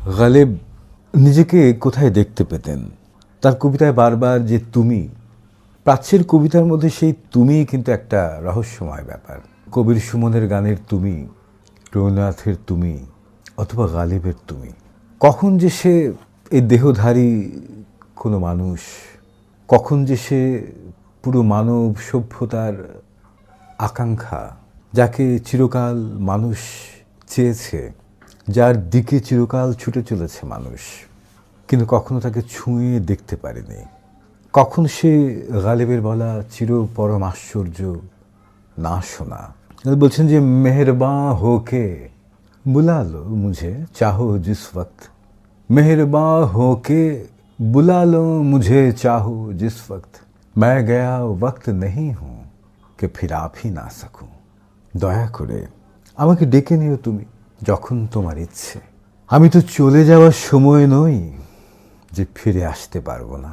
গালিব নিজেকে কোথায় দেখতে পেতেন? তার কবিতায় বারবার যে তুমি, প্রাচ্যের কবিতার মধ্যে সেই তুমি কিন্তু একটা রহস্যময় ব্যাপার। কবির সুমনের গানের তুমি, রবীন্দ্রনাথের তুমি, অথবা গালিবের তুমি, কখন যে সে এই দেহধারী কোনো মানুষ, কখন যে সে পুরো মানব সভ্যতার আকাঙ্ক্ষা, যাকে চিরকাল মানুষ চেয়েছে, যার দিকে চিরকাল ছুটে চলেছে মানুষ, কিন্তু কখনো তাকে ছুঁয়ে দেখতে পারেনি। কখন সে গালিবের বলা চির পরম আশ্চর্য না শোনা। বলছেন যে মেহরবাঁ হোকে বুলা লো মুঝে চাহো জিস वक्त, मेहरबां होके बुला लो मुझे चाहो जिस वक्त, मैं गया वक्त नहीं हूँ कि फिर आप ही ना सकूं। দয়া করে আমাকে ডেকে নিও তুমি যখন তোমার ইচ্ছে। আমি তো চলে যাওয়ার সময় নই যে ফিরে আসতে পারবো না।